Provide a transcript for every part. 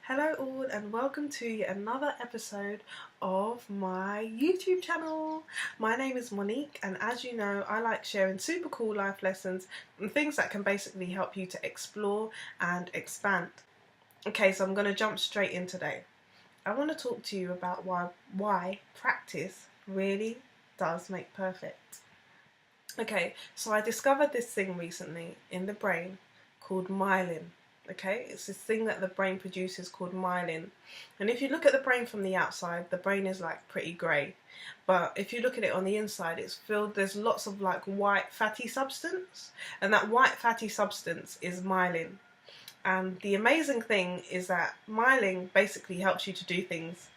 Hello all and welcome to yet another episode of my YouTube channel. My name is Monique and as you know I like sharing super cool life lessons and things that can basically help you to explore and expand. Okay, so I'm going to jump straight in today. I want to talk to you about why practice really does make perfect. Okay, so I discovered this thing recently in the brain called myelin. Okay, it's this thing that the brain produces called myelin. And if you look at the brain from the outside, the brain is like pretty grey. But if you look at it on the inside, it's filled, there's lots of like white fatty substance. And that white fatty substance is myelin. And the amazing thing is that myelin basically helps you to do things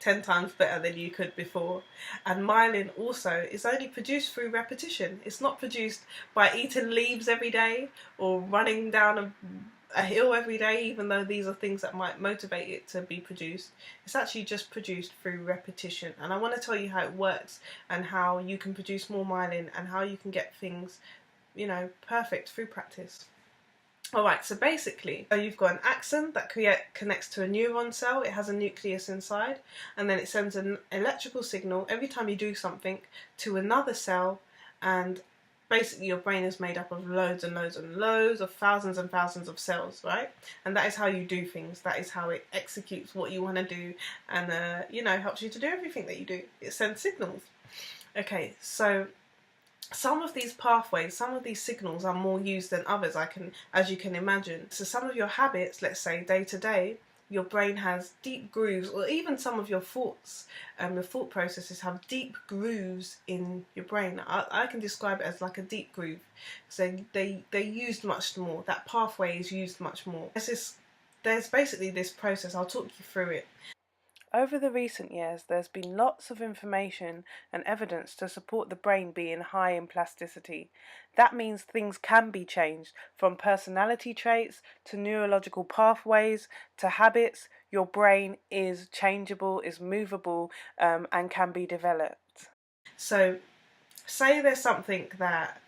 10 times better than you could before. And myelin also is only produced through repetition. It's not produced by eating leaves every day or running down a hill every day, even though these are things that might motivate it to be produced. It's actually just produced through repetition. And I want to tell you how it works and how you can produce more myelin and how you can get things, perfect through practice. Alright, so basically, you've got an axon that connects to a neuron cell. It has a nucleus inside, and then it sends an electrical signal every time you do something to another cell, and basically your brain is made up of loads and loads and loads of thousands and thousands of cells, right? And that is how you do things. That is how it executes what you want to do and, helps you to do everything that you do. It sends signals. Okay, so some of these pathways, some of these signals are more used than others, as you can imagine. So some of your habits, let's say day to day, your brain has deep grooves, or even some of your thoughts, your thought processes have deep grooves in your brain. I can describe it as like a deep groove. So they're used much more. That pathway is used much more. There's basically this process. I'll talk you through it. Over the recent years, there's been lots of information and evidence to support the brain being high in plasticity. That means things can be changed, from personality traits to neurological pathways to habits. Your brain is changeable, is movable, and can be developed. So, say there's something that,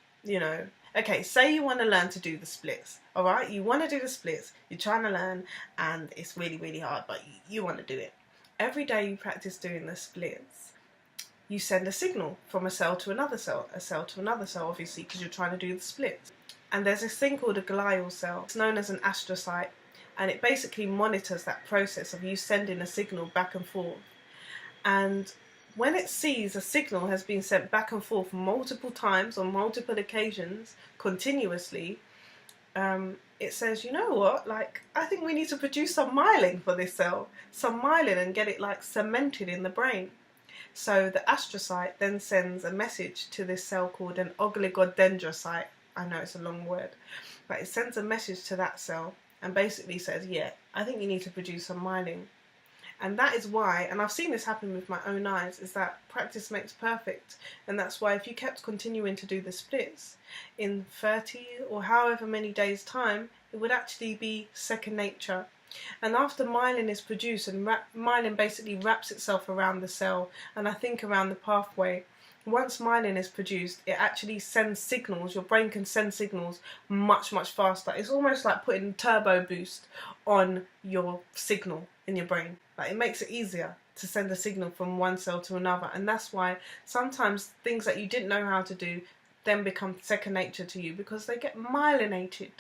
okay, say you want to learn to do the splits, all right? You want to do the splits, you're trying to learn, and it's really, really hard, but you want to do it. Every day you practice doing the splits, you send a signal from a cell to another cell, obviously, because you're trying to do the splits. And there's this thing called a glial cell. It's known as an astrocyte, and it basically monitors that process of you sending a signal back and forth. And when it sees a signal has been sent back and forth multiple times on multiple occasions, continuously, it says, you know what, I think we need to produce some myelin for this cell, some myelin, and get it cemented in the brain. So the astrocyte then sends a message to this cell called an oligodendrocyte. I know it's a long word, but it sends a message to that cell and basically says, yeah, I think you need to produce some myelin. And that is why, and I've seen this happen with my own eyes, is that practice makes perfect. And that's why if you kept continuing to do the splits, in 30 or however many days' time, it would actually be second nature. And after myelin is produced, and myelin basically wraps itself around the cell, and I think around the pathway, once myelin is produced, it actually sends signals. Your brain can send signals much, much faster. It's almost like putting turbo boost on your signal in your brain. It makes it easier to send a signal from one cell to another. And that's why sometimes things that you didn't know how to do then become second nature to you, because they get myelinated.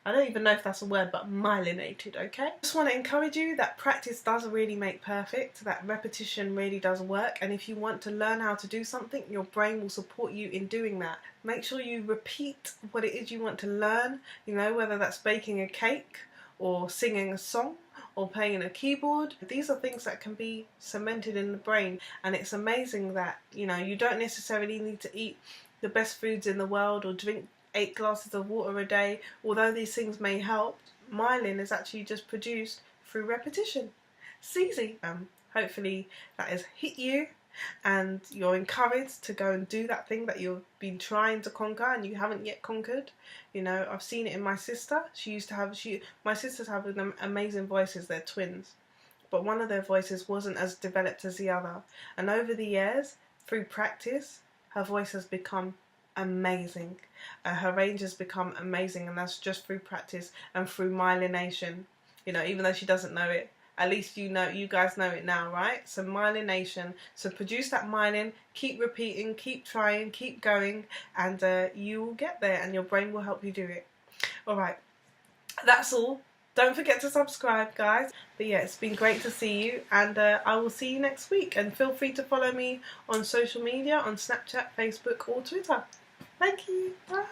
I don't even know if that's a word, but myelinated, okay? I just want to encourage you that practice does really make perfect, that repetition really does work, and if you want to learn how to do something, your brain will support you in doing that. Make sure you repeat what it is you want to learn, whether that's baking a cake or singing a song or playing a keyboard. These are things that can be cemented in the brain, and it's amazing that, you don't necessarily need to eat the best foods in the world or drink 8 glasses of water a day. Although these things may help, myelin is actually just produced through repetition. It's easy. Hopefully that has hit you and you're encouraged to go and do that thing that you've been trying to conquer and you haven't yet conquered. I've seen it in my sister. My sisters have amazing voices. They're twins, but one of their voices wasn't as developed as the other, and over the years, through practice, her voice has become amazing. Her range has become amazing, and that's just through practice and through myelination. You know, even though she doesn't know it, at least you guys know it now, right? So myelination. So produce that myelin, keep repeating, keep trying, keep going, and you will get there, and your brain will help you do it. All right, that's all. Don't forget to subscribe, guys. But yeah, it's been great to see you, and I will see you next week. And feel free to follow me on social media, on Snapchat, Facebook, or Twitter. Thank you. Bye.